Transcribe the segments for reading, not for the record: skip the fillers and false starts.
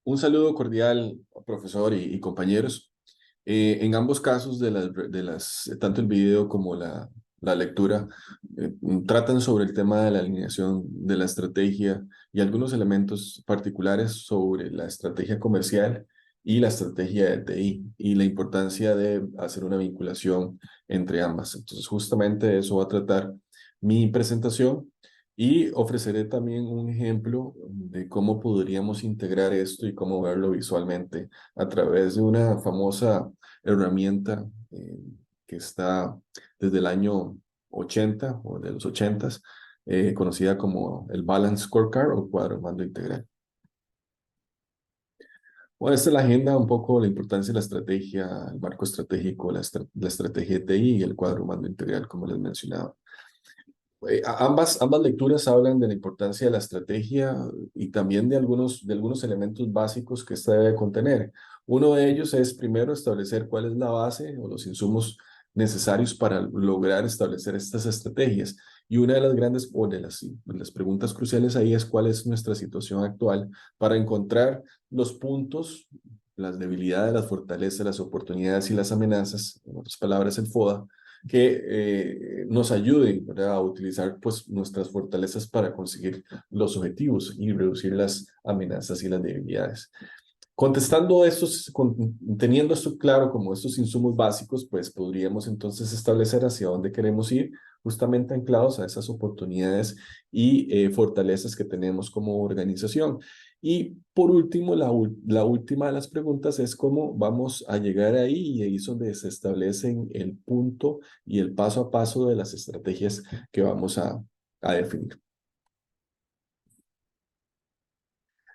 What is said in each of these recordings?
Un saludo cordial, profesor y compañeros. En ambos casos tanto el video como la lectura, tratan sobre el tema de la alineación de la estrategia y algunos elementos particulares sobre la estrategia comercial y la estrategia de TI y la importancia de hacer una vinculación entre ambas. Entonces, justamente eso va a tratar mi presentación. Y ofreceré también un ejemplo de cómo podríamos integrar esto y cómo verlo visualmente a través de una famosa herramienta que está desde el año 80 o de los 80, conocida como el Balance Scorecard o cuadro de mando integral. Bueno, esta es la agenda, un poco la importancia de la estrategia, el marco estratégico, la estrategia de TI y el cuadro de mando integral, como les mencionaba. Ambas lecturas hablan de la importancia de la estrategia y también de algunos elementos básicos que ésta debe contener. Uno de ellos es primero establecer cuál es la base o los insumos necesarios para lograr establecer estas estrategias. Y una de las grandes o de las preguntas cruciales ahí es cuál es nuestra situación actual para encontrar los puntos, las debilidades, las fortalezas, las oportunidades y las amenazas, en otras palabras, el FODA que nos ayuden, ¿verdad?, a utilizar pues, nuestras fortalezas para conseguir los objetivos y reducir las amenazas y las debilidades. Contestando estos, teniendo esto claro como estos insumos básicos, pues podríamos entonces establecer hacia dónde queremos ir, justamente anclados a esas oportunidades y fortalezas que tenemos como organización. Y por último, la última de las preguntas es cómo vamos a llegar ahí, y ahí es donde se establecen el punto y el paso a paso de las estrategias que vamos a definir.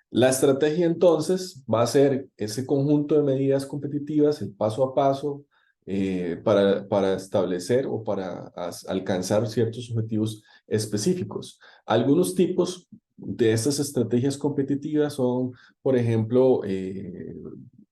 La estrategia entonces va a ser ese conjunto de medidas competitivas, el paso a paso, para establecer o para alcanzar ciertos objetivos específicos. Algunos tipos de estas estrategias competitivas son, por ejemplo,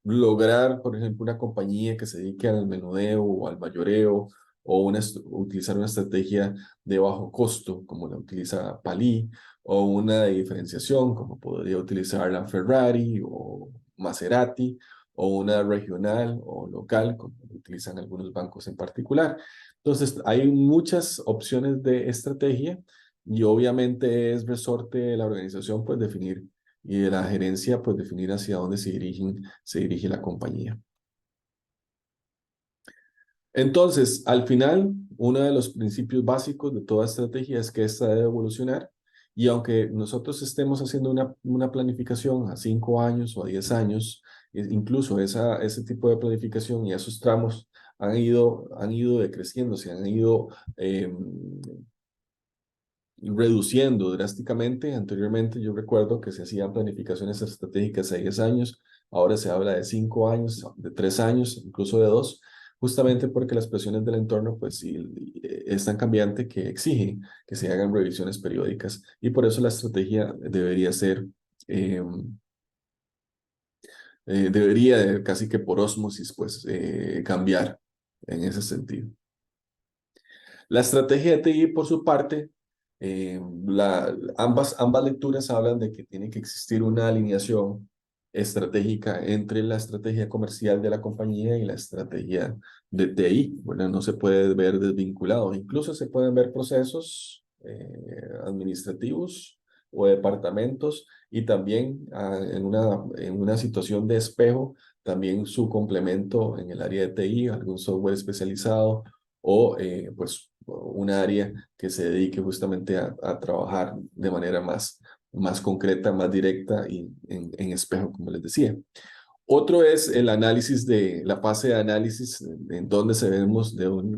lograr, por ejemplo, una compañía que se dedique al menudeo o al mayoreo o utilizar una estrategia de bajo costo, como la utiliza Palí, o una de diferenciación, como podría utilizar la Ferrari o Maserati, o una regional o local, como utilizan algunos bancos en particular. Entonces, hay muchas opciones de estrategia y obviamente es resorte de la organización pues definir y de la gerencia pues definir hacia dónde se dirige la compañía. Entonces, al final, uno de los principios básicos de toda estrategia es que esta debe evolucionar y aunque nosotros estemos haciendo una planificación a 5 años o a 10 años, incluso ese tipo de planificación y esos tramos han ido decreciendo, se han ido reduciendo drásticamente. Anteriormente yo recuerdo que se hacían planificaciones estratégicas a 10 años, ahora se habla de 5 años, de 3 años, incluso de 2, justamente porque las presiones del entorno pues sí, es tan cambiante que exigen que se hagan revisiones periódicas y por eso la estrategia debería ser, eh, casi que por ósmosis pues cambiar en ese sentido. La estrategia de TI, por su parte, ambas lecturas hablan de que tiene que existir una alineación estratégica entre la estrategia comercial de la compañía y la estrategia de TI. Bueno, no se puede ver desvinculado. Incluso se pueden ver procesos administrativos o departamentos y también en una situación de espejo, también su complemento en el área de TI, algún software especializado o pues una área que se dedique justamente a trabajar de manera más concreta, más directa y en espejo, como les decía. Otro es el análisis de la fase de análisis en donde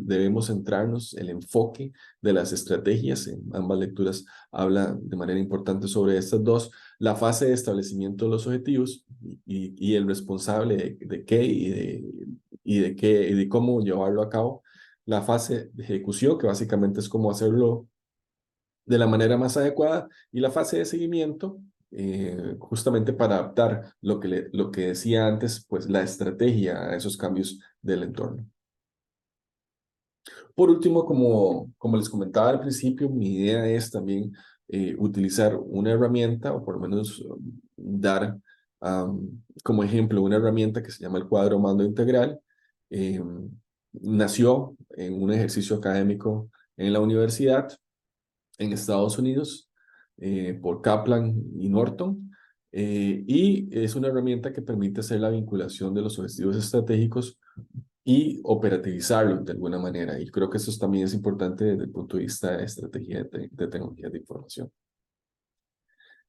debemos centrarnos, el enfoque de las estrategias. En ambas lecturas habla de manera importante sobre estas dos. La fase de establecimiento de los objetivos y el responsable de qué y de cómo llevarlo a cabo. La fase de ejecución, que básicamente es cómo hacerlo de la manera más adecuada, y la fase de seguimiento, justamente para adaptar lo que decía antes, pues la estrategia a esos cambios del entorno. Por último, como les comentaba al principio, mi idea es también utilizar una herramienta o por lo menos dar Como ejemplo, una herramienta que se llama el cuadro mando integral. Nació en un ejercicio académico en la universidad en Estados Unidos por Kaplan y Norton. Y es una herramienta que permite hacer la vinculación de los objetivos estratégicos y operativizarlos de alguna manera. Y creo que eso también es importante desde el punto de vista de estrategia de tecnologías de información.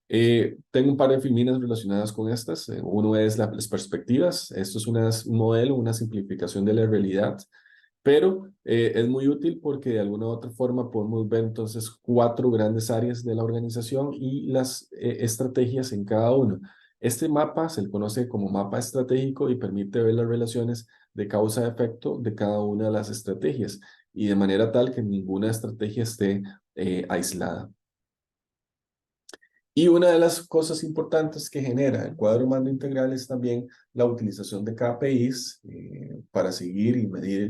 Tengo un par de filminas relacionadas con estas. Uno es las perspectivas. Esto es un modelo, una simplificación de la realidad, pero es muy útil porque de alguna u otra forma podemos ver entonces 4 grandes áreas de la organización y las estrategias en cada uno. Este mapa se le conoce como mapa estratégico y permite ver las relaciones de causa-efecto de cada una de las estrategias y de manera tal que ninguna estrategia esté aislada. Y una de las cosas importantes que genera el cuadro mando integral es también la utilización de KPIs para seguir y medir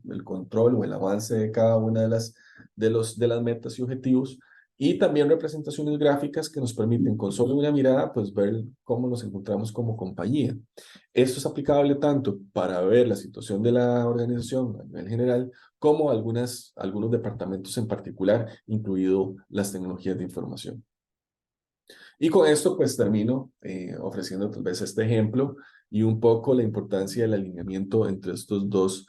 el control o el avance de cada una de las metas y objetivos. Y también representaciones gráficas que nos permiten con solo una mirada pues ver cómo nos encontramos como compañía. Esto es aplicable tanto para ver la situación de la organización a nivel general como algunos departamentos en particular, incluido las tecnologías de información. Y con esto pues termino ofreciendo tal vez este ejemplo y un poco la importancia del alineamiento entre estas dos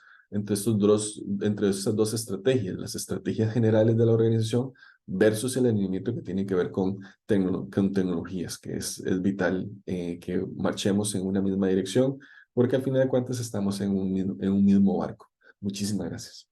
estrategias, las estrategias generales de la organización versus el alineamiento que tiene que ver con tecnologías, que es vital que marchemos en una misma dirección, porque al final de cuentas estamos en un mismo barco. Muchísimas gracias.